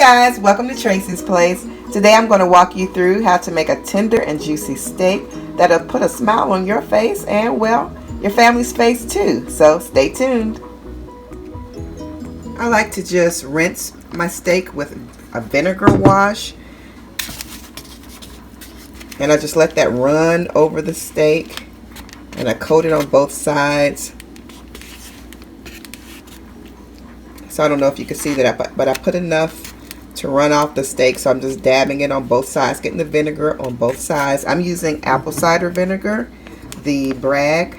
guys, welcome to Tracie's Place. Today I'm going to walk you through how to make a tender and juicy steak that'll put a smile on your face and, well, your family's face too. So stay tuned. I like to just rinse my steak with a vinegar wash. And I just let that run over the steak. And I coat it on both sides. So I don't know if you can see that, but I put enough to run off the steak. So I'm just dabbing it on both sides, getting the vinegar on both sides. I'm using apple cider vinegar, the Bragg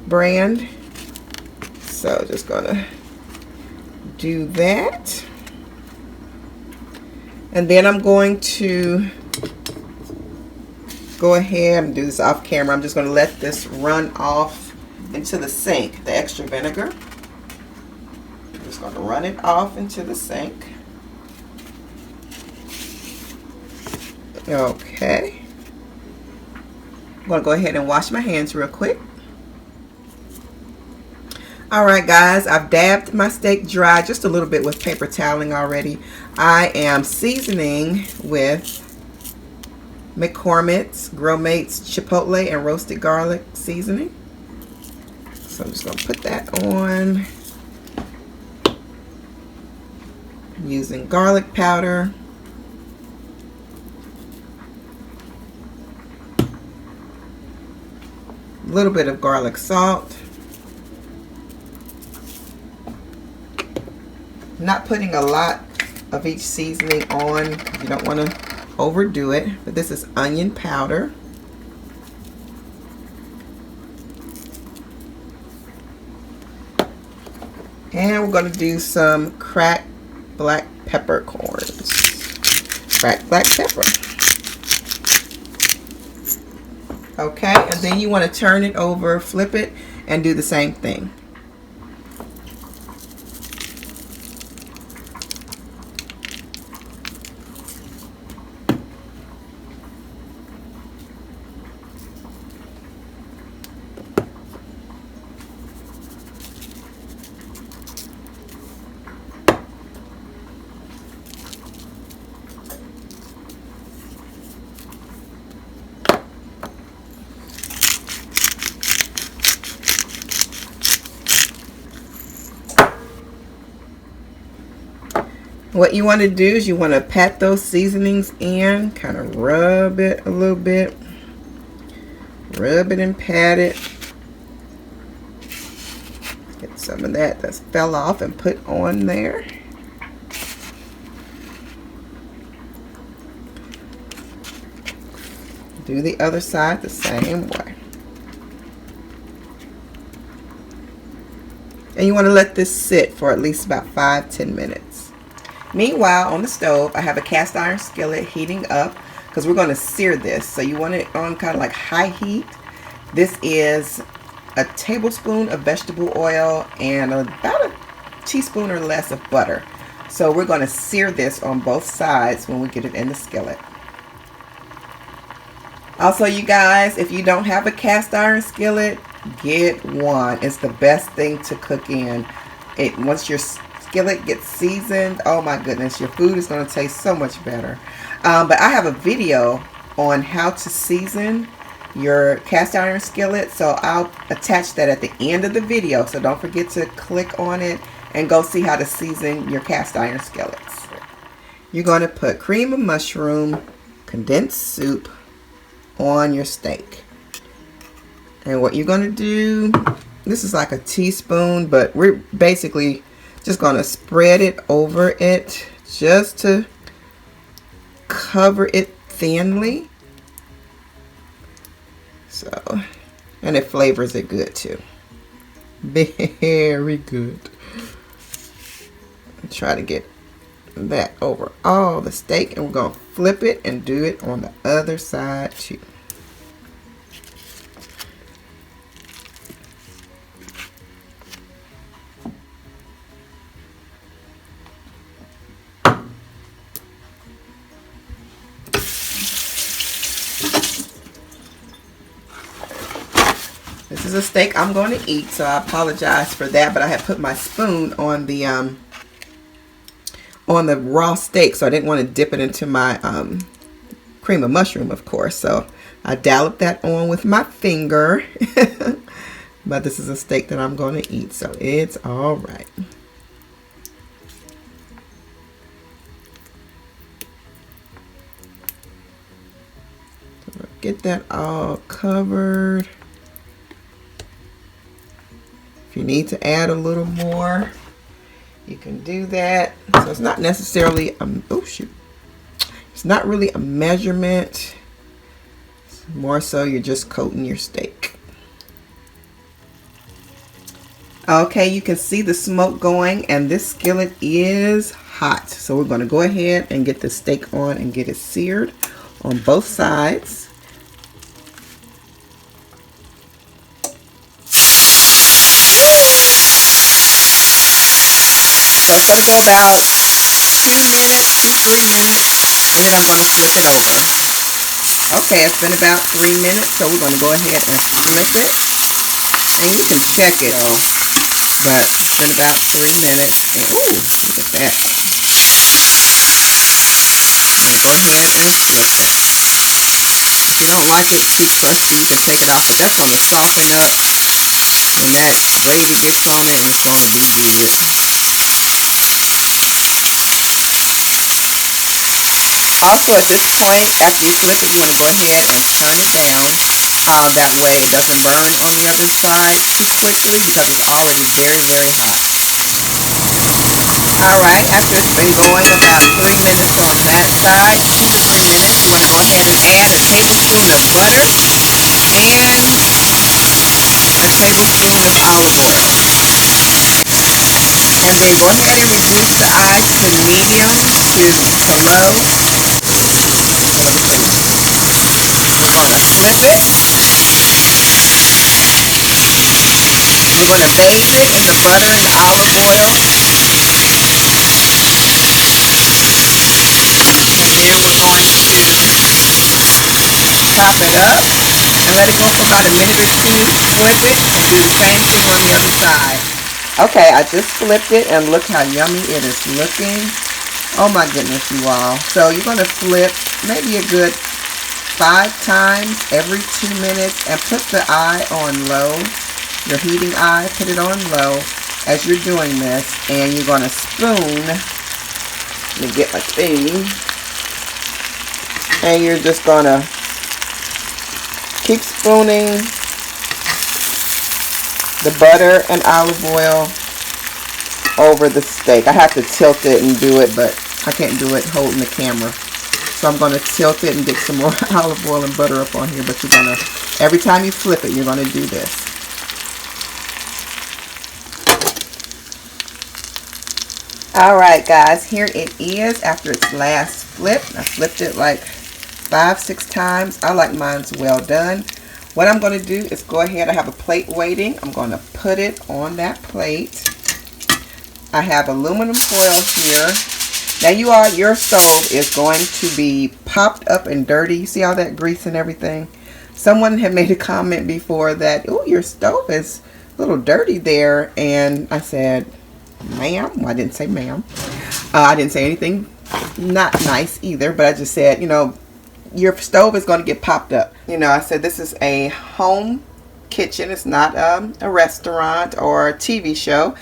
brand. So just gonna do that. And then I'm going to go ahead and do this off camera. I'm just going to let this run off into the sink, the extra vinegar. I'm just going to run it off into the sink. Okay. I'm going to go ahead and wash my hands real quick. Alright guys, I've dabbed my steak dry just a little bit with paper toweling already. I am seasoning with McCormick's Grill Mates Chipotle and Roasted Garlic seasoning. So I'm just going to put that on. I'm using garlic powder. A little bit of garlic salt. Not putting a lot of each seasoning on. You don't want to overdo it. But this is onion powder. And we're going to do some cracked black peppercorns. Cracked black pepper. Okay, and then you want to turn it over, flip it, and do the same thing. What you want to do is you want to pat those seasonings in, kind of rub it a little bit. Rub it and pat it. Get some of that fell off and put on there. Do the other side the same way. And you want to let this sit for at least about 5-10 minutes. Meanwhile, on the stove, I have a cast iron skillet heating up because we're going to sear this. So you want it on kind of like high heat. This is a tablespoon of vegetable oil and about a teaspoon or less of butter. So we're going to sear this on both sides when we get it in the skillet. Also, you guys, if you don't have a cast iron skillet, get one. It's the best thing to cook in. Once your skillet gets seasoned, oh my goodness, your food is going to taste so much better. But I have a video on how to season your cast iron skillet, so I'll attach that at the end of the video, so don't forget to click on it and go see how to season your cast iron skillets. You're going to put cream of mushroom, condensed soup on your steak. And what you're going to do, this is like a teaspoon, but we're basically just going to spread it over it just to cover it thinly. So, and it flavors it good too. Very good. Try to get that over all the steak, and we're going to flip it and do it on the other side too. This is a steak I'm going to eat, so I apologize for that, but I have put my spoon on the on the raw steak, so I didn't want to dip it into my cream of mushroom, of course. So I dolloped that on with my finger. But this is a steak that I'm going to eat, so it's all right. So get that all covered. If you need to add a little more, you can do that. So it's not necessarily oh shoot. It's not really a measurement. It's more so you're just coating your steak. Okay, you can see the smoke going, and this skillet is hot. So we're going to go ahead and get the steak on and get it seared on both sides. So it's going to go about 2 minutes to 3 minutes, and then I'm going to flip it over. Okay, it's been about 3 minutes, so we're going to go ahead and flip it. And you can check it though, but it's been about 3 minutes. And ooh, look at that. I'm going to go ahead and flip it. If you don't like it too crusty, you can take it off, but that's going to soften up. When that gravy gets on it, it's going to be good. Also, at this point, after you flip it, you want to go ahead and turn it down. That way it doesn't burn on the other side too quickly because it's already very, very hot. Alright, after it's been going about 3 minutes on that side, 2 to 3 minutes, you want to go ahead and add a tablespoon of butter and a tablespoon of olive oil. And then go ahead and reduce the eyes to medium to low. We're going to flip it. We're going to bathe it in the butter and olive oil. And then we're going to top it up and let it go for about a minute or two. Flip it and do the same thing on the other side. Okay, I just flipped it and look how yummy it is looking. Oh my goodness, you all. So you're going to flip maybe a good 5 times every 2 minutes and put the eye on low. Your heating eye, put it on low as you're doing this, and you're going to spoon. Let me get my thing. And you're just going to keep spooning the butter and olive oil over the steak. I have to tilt it and do it, but I can't do it holding the camera. So I'm going to tilt it and get some more olive oil and butter up on here. But you're going to, every time you flip it, you're going to do this. Alright guys, here it is after its last flip. I flipped it like 5-6 times. I like mine's well done. What I'm going to do is go ahead. I have a plate waiting. I'm going to put it on that plate. I have aluminum foil here. Now your stove is going to be popped up and dirty. You see all that grease and everything? Someone had made a comment before that, oh, your stove is a little dirty there. And I said, ma'am. Well, I didn't say ma'am. I didn't say anything not nice either, but I just said, you know, your stove is going to get popped up. You know, I said this is a home kitchen. It's not a restaurant or a TV show.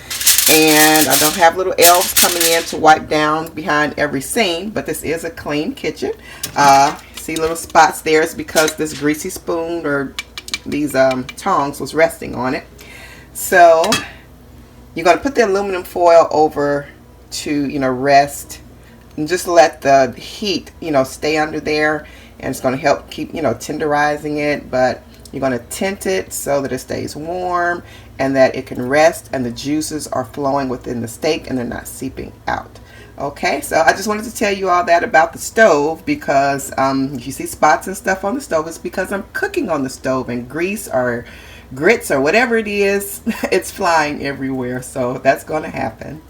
And I don't have little elves coming in to wipe down behind every scene, but this is a clean kitchen. See little spots there. It's because this greasy spoon or these tongs was resting on it. So you're going to put the aluminum foil over to, you know, rest and just let the heat, you know, stay under there, and it's going to help keep, you know, tenderizing it. But you're going to tint it so that it stays warm and that it can rest and the juices are flowing within the steak and they're not seeping out. Okay, so I just wanted to tell you all that about the stove, because if you see spots and stuff on the stove, it's because I'm cooking on the stove, and grease or grits or whatever it is, it's flying everywhere. So that's going to happen.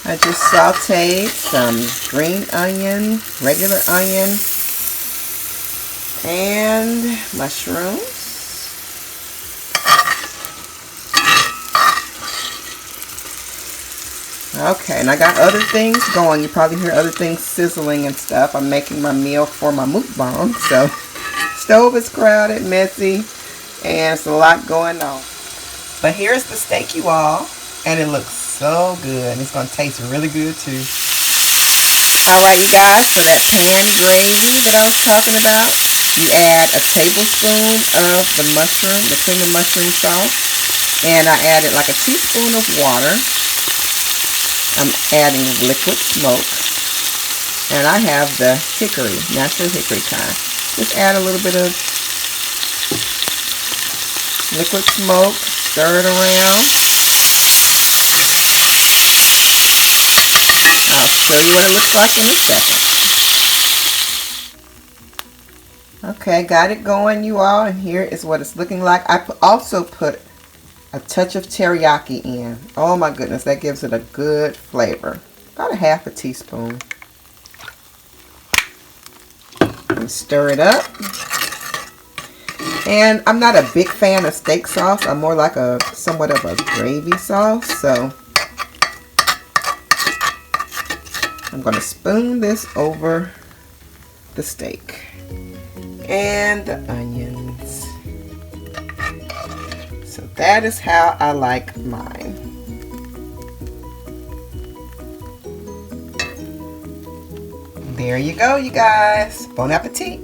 I just sauteed some green onion, regular onion, and mushrooms. Okay, and I got other things going. You probably hear other things sizzling and stuff. I'm making my meal for my mukbang, so stove is crowded, messy, and it's a lot going on. But here's the steak, you all, and it looks so good. And it's going to taste really good too. Alright, you guys, for that pan gravy that I was talking about, you add a tablespoon of the mushroom, the cream of mushroom sauce, and I added like a teaspoon of water. I'm adding liquid smoke, and I have the hickory, natural hickory kind. Just add a little bit of liquid smoke, stir it around. I'll show you what it looks like in a second. Okay, got it going, you all, and here is what it's looking like. I also put a touch of teriyaki in. Oh my goodness, that gives it a good flavor. About a half a teaspoon. And stir it up. And I'm not a big fan of steak sauce. I'm more like somewhat of a gravy sauce, so I'm going to spoon this over the steak and the onions. So that is how I like mine. There you go, you guys. Bon appetit.